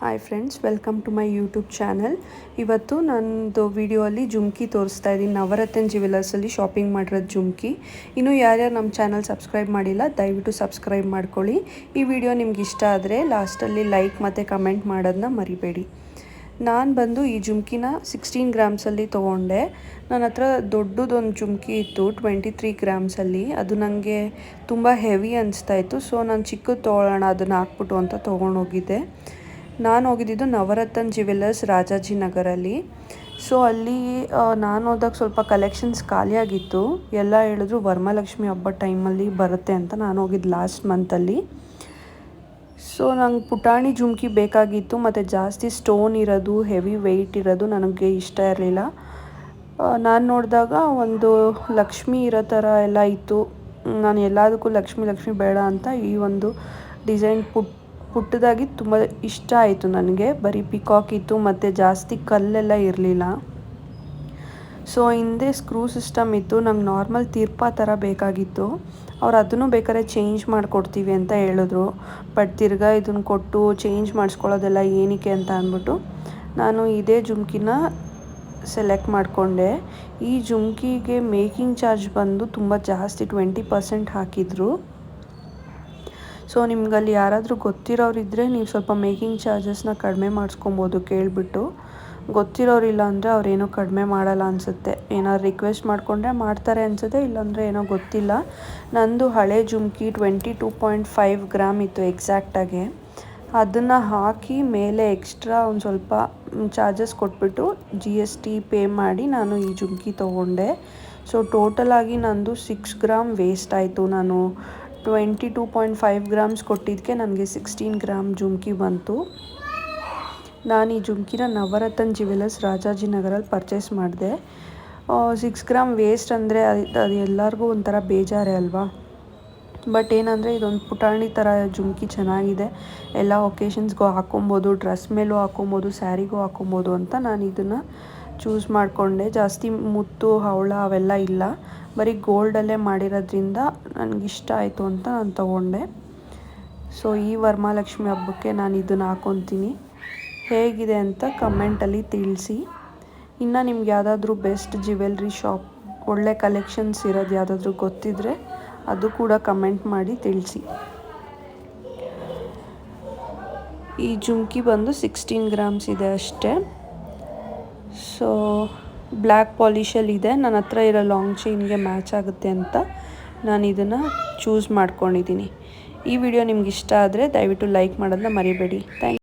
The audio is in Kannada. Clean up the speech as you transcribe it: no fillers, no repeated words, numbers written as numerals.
Hi friends, welcome to my YouTube channel. ಇವತ್ತು ನನ್ನದು ವಿಡಿಯೋಲಿ ಜುಮ್ಕಿ ತೋರಿಸ್ತಾ ಇದ್ದೀನಿ. ನವರತ್ನ ಜ್ಯುವೆಲರ್ಸಲ್ಲಿ ಶಾಪಿಂಗ್ ಮಾಡಿರೋದು ಜುಮ್ಕಿ. ಇನ್ನೂ ಯಾರ್ಯಾರು ನಮ್ಮ ಚಾನಲ್ ಸಬ್ಸ್ಕ್ರೈಬ್ ಮಾಡಿಲ್ಲ, ದಯವಿಟ್ಟು ಸಬ್ಸ್ಕ್ರೈಬ್ ಮಾಡ್ಕೊಳ್ಳಿ. ಈ ವಿಡಿಯೋ ನಿಮ್ಗೆ ಇಷ್ಟ ಆದರೆ ಲಾಸ್ಟಲ್ಲಿ ಲೈಕ್ ಮತ್ತು ಕಮೆಂಟ್ ಮಾಡೋದನ್ನ ಮರಿಬೇಡಿ. ನಾನು ಬಂದು ಈ ಜುಮ್ಕಿನ 16 ಗ್ರಾಮ್ಸಲ್ಲಿ ತೊಗೊಂಡೆ. ನನ್ನ ಹತ್ರ ದೊಡ್ಡದೊಂದು ಜುಮ್ಕಿ ಇತ್ತು 23 ಗ್ರಾಮ್ಸಲ್ಲಿ. ಅದು ನನಗೆ ತುಂಬ ಹೆವಿ ಅನಿಸ್ತಾಯಿತ್ತು. ಸೊ ನಾನು ಚಿಕ್ಕದು ತೊಗೊಳ್ಳೋಣ ಅದನ್ನು ಹಾಕ್ಬಿಟ್ಟು ಅಂತ ತೊಗೊಂಡೋಗಿದ್ದೆ. ನಾನು ಹೋಗಿದ್ದು ನವರತ್ನ ಜ್ಯುವೆಲರ್ಸ್ ರಾಜಾಜಿನಗರಲ್ಲಿ. ಸೊ ಅಲ್ಲಿ ನಾನು ಹೋದಾಗ ಸ್ವಲ್ಪ ಕಲೆಕ್ಷನ್ಸ್ ಖಾಲಿಯಾಗಿತ್ತು. ಎಲ್ಲ ಹೇಳಿದ್ರು ವರಮಹಾಲಕ್ಷ್ಮಿ ಹಬ್ಬದ ಟೈಮಲ್ಲಿ ಬರುತ್ತೆ ಅಂತ. ನಾನು ಹೋಗಿದ್ದು ಲಾಸ್ಟ್ ಮಂತಲ್ಲಿ. ಸೊ ನಂಗೆ ಪುಟಾಣಿ ಜುಮ್ಕಿ ಬೇಕಾಗಿತ್ತು ಮತ್ತು ಜಾಸ್ತಿ ಸ್ಟೋನ್ ಇರೋದು, ಹೆವಿ ವೆಯ್ಟ್ ಇರೋದು ನನಗೆ ಇಷ್ಟ ಇರಲಿಲ್ಲ. ನಾನು ನೋಡಿದಾಗ ಒಂದು ಲಕ್ಷ್ಮಿ ಇರೋ ಥರ ಎಲ್ಲ ಇತ್ತು. ನಾನು ಎಲ್ಲದಕ್ಕೂ ಲಕ್ಷ್ಮಿ ಬೇಡ ಅಂತ ಈ ಒಂದು ಡಿಸೈನ್ ಪುಟ್ಟದಾಗಿ ತುಂಬ ಇಷ್ಟ ಆಯಿತು ನನಗೆ. ಬರೀ ಪಿಕಾಕ್ ಇತ್ತು ಮತ್ತು ಜಾಸ್ತಿ ಕಲ್ಲೆಲ್ಲ ಇರಲಿಲ್ಲ. ಸೊ ಹಿಂದೆ ಸ್ಕ್ರೂ ಸಿಸ್ಟಮ್ ಇತ್ತು. ನಂಗೆ ನಾರ್ಮಲ್ ತೀರ್ಪ ಥರ ಬೇಕಾಗಿತ್ತು. ಅವ್ರು ಅದನ್ನು ಬೇಕಾದ್ರೆ ಚೇಂಜ್ ಮಾಡಿಕೊಡ್ತೀವಿ ಅಂತ ಹೇಳಿದ್ರು. ಬಟ್ ತಿರ್ಗಾ ಇದನ್ನು ಕೊಟ್ಟು ಚೇಂಜ್ ಮಾಡಿಸ್ಕೊಳ್ಳೋದೆಲ್ಲ ಏನಕ್ಕೆ ಅಂತ ಅಂದ್ಬಿಟ್ಟು ನಾನು ಇದೇ ಜುಮ್ಕಿನ ಸೆಲೆಕ್ಟ್ ಮಾಡಿಕೊಂಡೆ. ಈ ಜುಮ್ಕಿಗೆ ಮೇಕಿಂಗ್ ಚಾರ್ಜ್ ಬಂದು ತುಂಬ ಜಾಸ್ತಿ 20% ಹಾಕಿದರು. ಸೊ ನಿಮ್ಗಲ್ಲಿ ಯಾರಾದರೂ ಗೊತ್ತಿರೋರಿದ್ದರೆ ನೀವು ಸ್ವಲ್ಪ ಮೇಕಿಂಗ್ ಚಾರ್ಜಸ್ನ ಕಡಿಮೆ ಮಾಡಿಸ್ಕೊಬೋದು ಕೇಳಿಬಿಟ್ಟು. ಗೊತ್ತಿರೋರಿಲ್ಲ ಅಂದರೆ ಅವ್ರೇನೋ ಕಡಿಮೆ ಮಾಡಲ್ಲ ಅನಿಸುತ್ತೆ. ಏನಾದ್ರು ರಿಕ್ವೆಸ್ಟ್ ಮಾಡಿಕೊಂಡ್ರೆ ಮಾಡ್ತಾರೆ ಅನಿಸುತ್ತೆ, ಇಲ್ಲಾಂದರೆ ಏನೋ ಗೊತ್ತಿಲ್ಲ. ನಂದು ಹಳೆ ಜುಮ್ಕಿ 22.5 ಗ್ರಾಮ್ ಇತ್ತು ಎಕ್ಸಾಕ್ಟಾಗಿ. ಅದನ್ನು ಹಾಕಿ ಮೇಲೆ ಎಕ್ಸ್ಟ್ರಾ ಒಂದು ಸ್ವಲ್ಪ ಚಾರ್ಜಸ್ ಕೊಟ್ಬಿಟ್ಟು GST ಪೇ ಮಾಡಿ ನಾನು ಈ ಜುಮ್ಕಿ ತೊಗೊಂಡೆ. ಸೊ ಟೋಟಲಾಗಿ ನಂದು 6 ಗ್ರಾಮ್ ವೇಸ್ಟ್ ಆಯಿತು. ನಾನು 22.5 ಗ್ರಾಮ್ಸ್ ಕೊಟ್ಟಿದ್ದಕ್ಕೆ ನನಗೆ 16 ಗ್ರಾಮ್ ಜುಮ್ಕಿ ಬಂತು. ನಾನು ಈ ಜುಮ್ಕಿನ ನವರತ್ನ ಜ್ಯುವೆಲರ್ಸ್ ರಾಜಾಜಿನಗರಲ್ಲಿ ಪರ್ಚೇಸ್ ಮಾಡಿದೆ. 6 ಗ್ರಾಮ್ ವೇಸ್ಟ್ ಅಂದರೆ ಅದು ಎಲ್ಲರಿಗೂ ಒಂಥರ ಬೇಜಾರೇ ಅಲ್ವಾ. ಬಟ್ ಏನಂದರೆ ಇದೊಂದು ಪುಟಾಣಿ ಥರ ಜುಮ್ಕಿ ಚೆನ್ನಾಗಿದೆ. ಎಲ್ಲ ಒಕೇಶನ್ಸ್ಗೂ ಹಾಕೊಬೋದು, ಡ್ರೆಸ್ ಮೇಲೂ ಹಾಕೊಬೋದು, ಸ್ಯಾರಿಗೂ ಹಾಕೊಬೋದು ಅಂತ ನಾನು ಇದನ್ನು ಚೂಸ್ ಮಾಡಿಕೊಂಡೆ. ಜಾಸ್ತಿ ಮುತ್ತು ಹವಳ ಅವೆಲ್ಲ ಇಲ್ಲ, ಬರೀ ಗೋಲ್ಡಲ್ಲೇ ಮಾಡಿರೋದ್ರಿಂದ ನನಗಿಷ್ಟ ಆಯಿತು ಅಂತ ನಾನು ತೊಗೊಂಡೆ. ಸೊ ಈ ವರಮಹಾಲಕ್ಷ್ಮಿ ಹಬ್ಬಕ್ಕೆ ನಾನು ಇದನ್ನು ಹಾಕ್ಕೊತೀನಿ. ಹೇಗಿದೆ ಅಂತ ಕಮೆಂಟಲ್ಲಿ ತಿಳಿಸಿ. ಇನ್ನು ನಿಮ್ಗೆ ಯಾವುದಾದ್ರೂ ಬೆಸ್ಟ್ ಜ್ಯುವೆಲ್ರಿ ಶಾಪ್, ಒಳ್ಳೆ ಕಲೆಕ್ಷನ್ಸ್ ಇರೋದು ಯಾವುದಾದ್ರೂ ಗೊತ್ತಿದ್ದರೆ ಅದು ಕೂಡ ಕಮೆಂಟ್ ಮಾಡಿ ತಿಳಿಸಿ. ಈ ಜುಮ್ಕಿ ಬಂದು 16 ಗ್ರಾಮ್ಸ್ ಇದೆ ಅಷ್ಟೇ. ಸೊ ಬ್ಲ್ಯಾಕ್ ಪಾಲಿಷಲ್ಲಿದೆ. ನನ್ನ ಹತ್ರ ಇರೋ ಲಾಂಗ್ ಚೈನ್ಗೆ ಮ್ಯಾಚ್ ಆಗುತ್ತೆ ಅಂತ ನಾನು ಇದನ್ನು ಚೂಸ್ ಮಾಡ್ಕೊಂಡಿದ್ದೀನಿ. ಈ ವಿಡಿಯೋ ನಿಮ್ಗೆ ಇಷ್ಟ ಆದರೆ ದಯವಿಟ್ಟು ಲೈಕ್ ಮಾಡೋದನ್ನ ಮರಿಬೇಡಿ. Thank you.